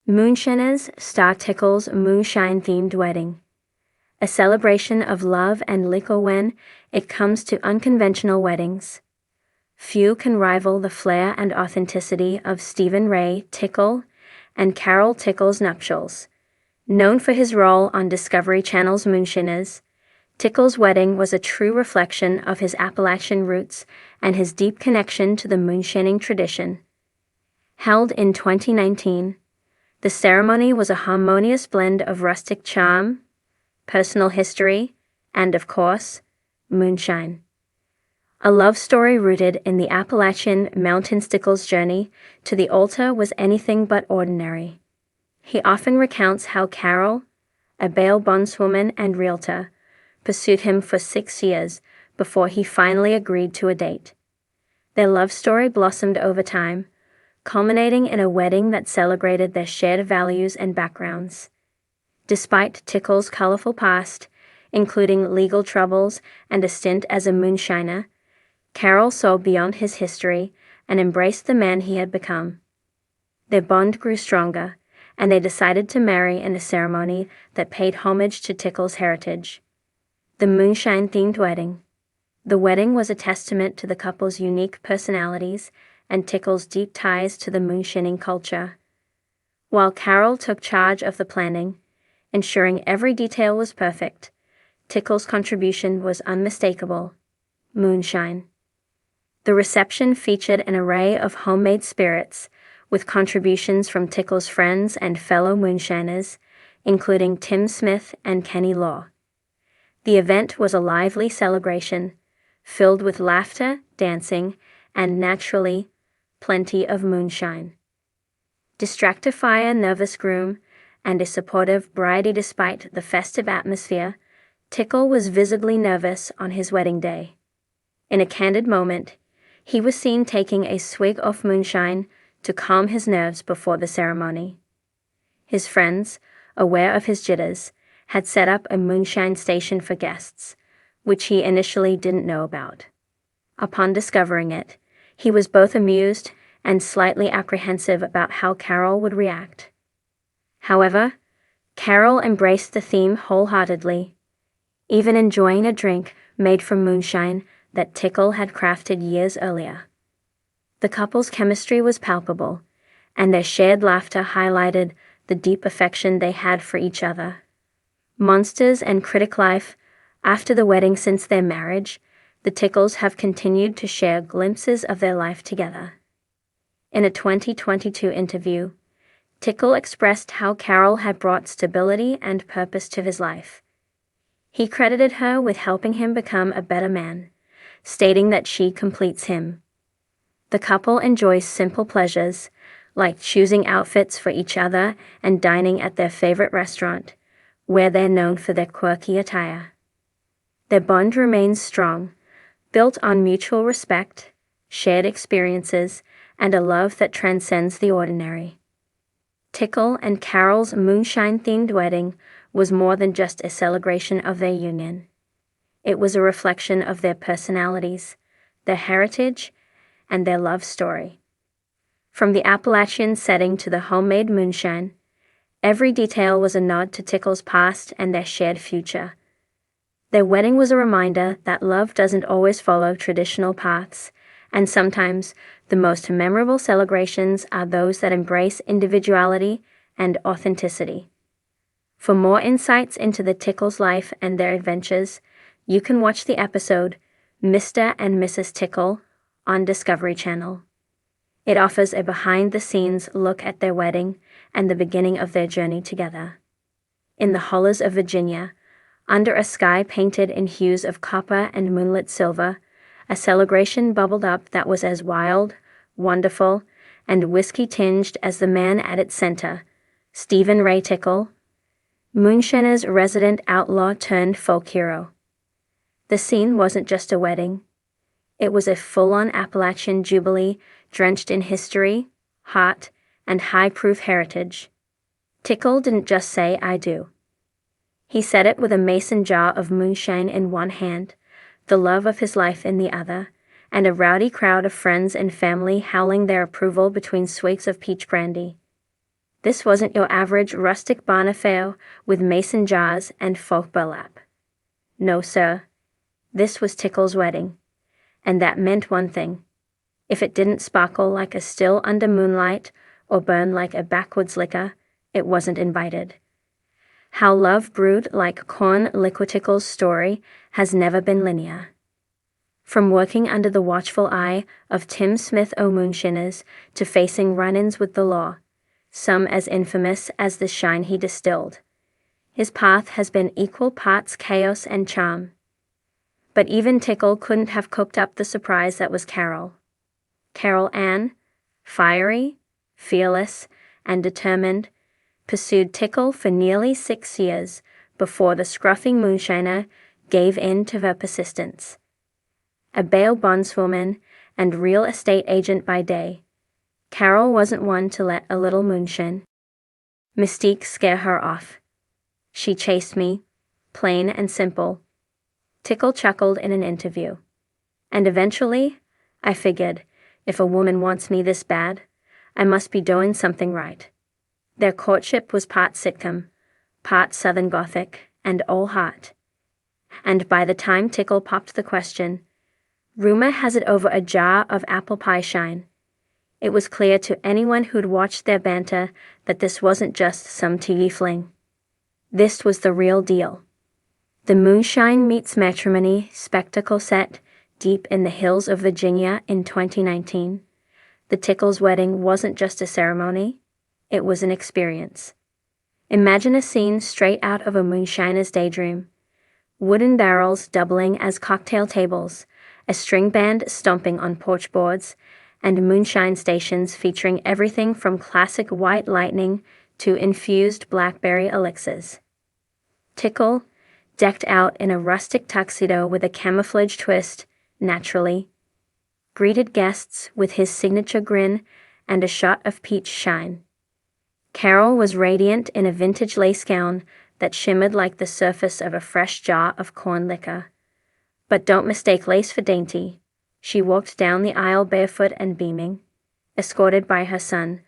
Moonshiners star Tickle's Moonshine-Themed wedding. A celebration of love and liquor when it comes to unconventional weddings. Few can rival the flair and authenticity of Stephen Ray Tickle and Carol Tickle's nuptials. Known for his role on Discovery Channel's Moonshiners, Tickle's wedding was a true reflection of his Appalachian roots and his deep connection to the moonshining tradition. Held in 2019, the ceremony was a harmonious blend of rustic charm, personal history, and, of course, moonshine. A love story rooted in the Appalachian mountains. Tickle's journey to the altar was anything but ordinary. He often recounts how Carol, a bail bondswoman and realtor, pursued him for 6 years before he finally agreed to a date. Their love story blossomed over time, culminating in a wedding that celebrated their shared values and backgrounds. Despite Tickle's colorful past, including legal troubles and a stint as a moonshiner, Carol saw beyond his history and embraced the man he had become. Their bond grew stronger, and they decided to marry in a ceremony that paid homage to Tickle's heritage. The Moonshine-Themed wedding. The wedding was a testament to the couple's unique personalities and Tickle's deep ties to the moonshining culture. While Carol took charge of the planning, ensuring every detail was perfect, Tickle's contribution was unmistakable: moonshine. The reception featured an array of homemade spirits, with contributions from Tickle's friends and fellow moonshiners, including Tim Smith and Kenny Law. The event was a lively celebration, filled with laughter, dancing, and naturally, plenty of moonshine. Distractify nervous groom and a supportive bride. Despite the festive atmosphere, Tickle was visibly nervous on his wedding day. In a candid moment, he was seen taking a swig of moonshine to calm his nerves before the ceremony. His friends, aware of his jitters, had set up a moonshine station for guests, which he initially didn't know about. Upon discovering it, he was both amused and slightly apprehensive about how Carol would react. However, Carol embraced the theme wholeheartedly, even enjoying a drink made from moonshine that Tickle had crafted years earlier. The couple's chemistry was palpable, and their shared laughter highlighted the deep affection they had for each other. Monsters and critic life. After the wedding, since their marriage, the Tickles have continued to share glimpses of their life together. In a 2022 interview, Tickle expressed how Carol had brought stability and purpose to his life. He credited her with helping him become a better man, stating that she completes him. The couple enjoys simple pleasures, like choosing outfits for each other and dining at their favorite restaurant, where they're known for their quirky attire. Their bond remains strong, built on mutual respect, shared experiences, and a love that transcends the ordinary. Tickle and Carol's moonshine-themed wedding was more than just a celebration of their union. It was a reflection of their personalities, their heritage, and their love story. From the Appalachian setting to the homemade moonshine, every detail was a nod to Tickle's past and their shared future. Their wedding was a reminder that love doesn't always follow traditional paths, and sometimes the most memorable celebrations are those that embrace individuality and authenticity. For more insights into the Tickle's life and their adventures, you can watch the episode Mr. and Mrs. Tickle on Discovery Channel. It offers a behind-the-scenes look at their wedding and the beginning of their journey together. In the hollows of Virginia, under a sky painted in hues of copper and moonlit silver, a celebration bubbled up that was as wild, wonderful, and whiskey-tinged as the man at its center, Stephen Ray Tickle, Moonshiner's resident outlaw turned folk hero. The scene wasn't just a wedding. It was a full-on Appalachian jubilee drenched in history, heart, and high-proof heritage. Tickle didn't just say, "I do." He said it with a mason jar of moonshine in one hand, the love of his life in the other, and a rowdy crowd of friends and family howling their approval between swigs of peach brandy. This wasn't your average rustic barn affair with mason jars and folk burlap. No, sir. This was Tickle's wedding. And that meant one thing. If it didn't sparkle like a still under moonlight or burn like a backwoods liquor, it wasn't invited. How love brewed like corn liquid Tickle's story has never been linear. From working under the watchful eye of Tim Smith o' Moonshiners to facing run-ins with the law, some as infamous as the shine he distilled, his path has been equal parts chaos and charm. But even Tickle couldn't have cooked up the surprise that was Carol. Carol Ann, fiery, fearless, and determined, pursued Tickle for nearly 6 years before the scruffy moonshiner gave in to her persistence. A bail bondswoman and real estate agent by day, Carol wasn't one to let a little moonshine mystique scare her off. She chased me, plain and simple, Tickle chuckled in an interview. And eventually, I figured, if a woman wants me this bad, I must be doing something right. Their courtship was part sitcom, part Southern Gothic, and all heart. And by the time Tickle popped the question, rumor has it over a jar of apple pie shine. It was clear to anyone who'd watched their banter that this wasn't just some TV fling. This was the real deal. The Moonshine Meets Matrimony spectacle set deep in the hills of Virginia in 2019. The Tickle's wedding wasn't just a ceremony, it was an experience. Imagine a scene straight out of a moonshiner's daydream. Wooden barrels doubling as cocktail tables, a string band stomping on porch boards, and moonshine stations featuring everything from classic white lightning to infused blackberry elixirs. Tickle, decked out in a rustic tuxedo with a camouflage twist, naturally, greeted guests with his signature grin and a shot of peach shine. Carol was radiant in a vintage lace gown that shimmered like the surface of a fresh jar of corn liquor. But don't mistake lace for dainty. She walked down the aisle barefoot and beaming, escorted by her son,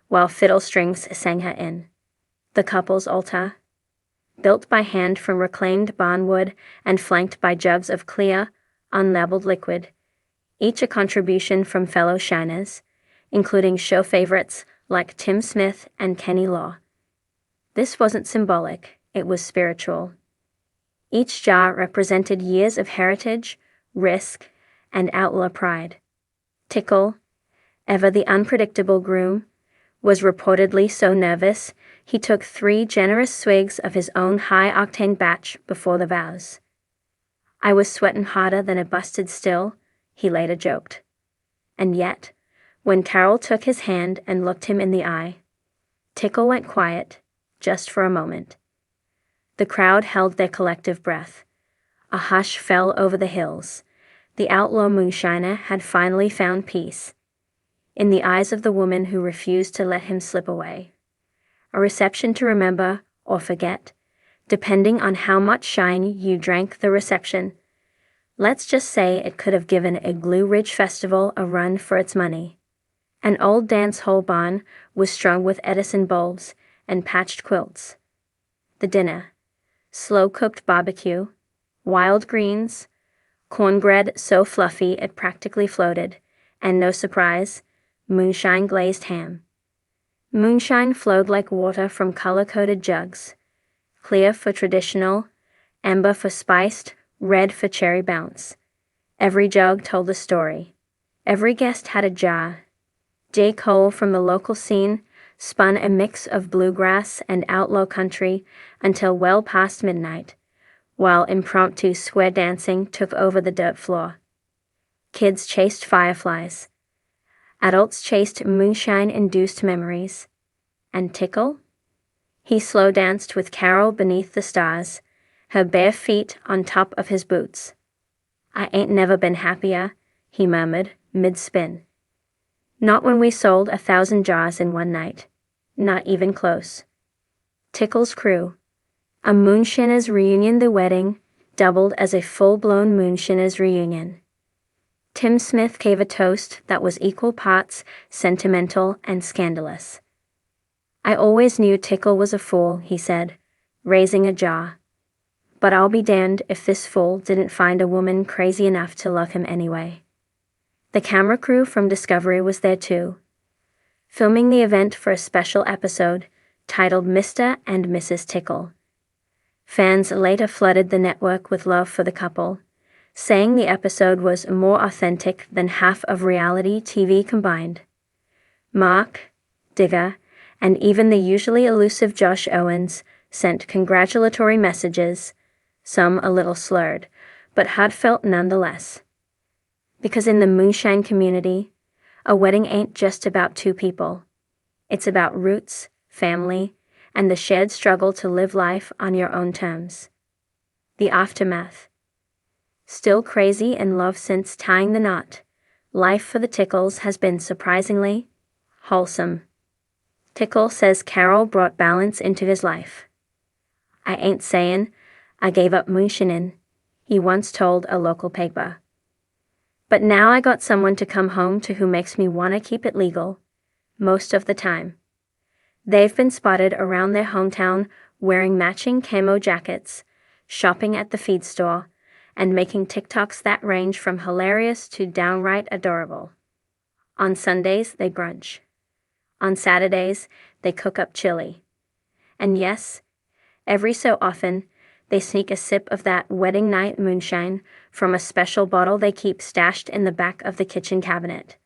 while fiddle strings sang her in. The couple's altar, built by hand from reclaimed barnwood and flanked by jugs of clear, unlabeled liquid, each a contribution from fellow shiners, including show favorites like Tim Smith and Kenny Law. This wasn't symbolic, it was spiritual. Each jar represented years of heritage, risk, and outlaw pride. Tickle, ever the unpredictable groom, was reportedly so nervous he took 3 generous swigs of his own high-octane batch before the vows. I was sweating harder than a busted still, he later joked. And yet, when Carol took his hand and looked him in the eye, Tickle went quiet, just for a moment. The crowd held their collective breath. A hush fell over the hills. The outlaw moonshiner had finally found peace. In the eyes of the woman who refused to let him slip away. A reception to remember or forget, depending on how much shine you drank the reception. Let's just say it could have given a Glue Ridge Festival a run for its money. An old dance hall barn was strung with Edison bulbs and patched quilts. The dinner, slow-cooked barbecue, wild greens, cornbread so fluffy it practically floated, and no surprise, moonshine glazed ham. Moonshine flowed like water from color-coded jugs, clear for traditional, amber for spiced, red for cherry bounce. Every jug told a story. Every guest had a jar. J. Cole from the local scene spun a mix of bluegrass and outlaw country until well past midnight, while impromptu square dancing took over the dirt floor. Kids chased fireflies. Adults chased moonshine-induced memories. And Tickle? He slow danced with Carol beneath the stars, her bare feet on top of his boots. I ain't never been happier, he murmured, mid-spin. Not when we sold 1,000 jars in one night. Not even close. Tickle's crew. A Moonshiners reunion. The wedding doubled as a full-blown Moonshiners reunion. Tim Smith gave a toast that was equal parts sentimental and scandalous. I always knew Tickle was a fool, he said, raising a jaw. But I'll be damned if this fool didn't find a woman crazy enough to love him anyway. The camera crew from Discovery was there too, filming the event for a special episode titled Mr. and Mrs. Tickle. Fans later flooded the network with love for the couple, saying the episode was more authentic than half of reality TV combined. Mark, Digger, and even the usually elusive Josh Owens sent congratulatory messages, some a little slurred, but heartfelt nonetheless. Because in the Moonshine community, a wedding ain't just about two people. It's about roots, family, and the shared struggle to live life on your own terms. The aftermath. Still crazy in love since tying the knot, life for the Tickles has been surprisingly wholesome. Tickle says Carol brought balance into his life. I ain't sayin' I gave up moonshinin', he once told a local paper. But now I got someone to come home to who makes me wanna keep it legal, most of the time. They've been spotted around their hometown wearing matching camo jackets, shopping at the feed store, and making TikToks that range from hilarious to downright adorable. On Sundays, they brunch. On Saturdays, they cook up chili. And yes, every so often, they sneak a sip of that wedding night moonshine from a special bottle they keep stashed in the back of the kitchen cabinet.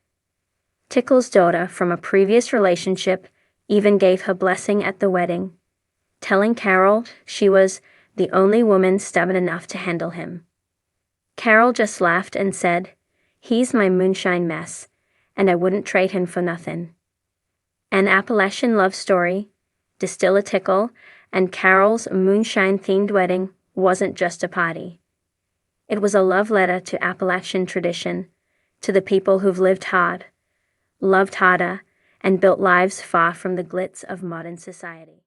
Tickle's daughter from a previous relationship even gave her blessing at the wedding, telling Carol she was the only woman stubborn enough to handle him. Carol just laughed and said, "He's my moonshine mess, and I wouldn't trade him for nothing." An Appalachian love story, Distiller Tickle, and Carol's moonshine-themed wedding wasn't just a party. It was a love letter to Appalachian tradition, to the people who've lived hard, loved harder, and built lives far from the glitz of modern society.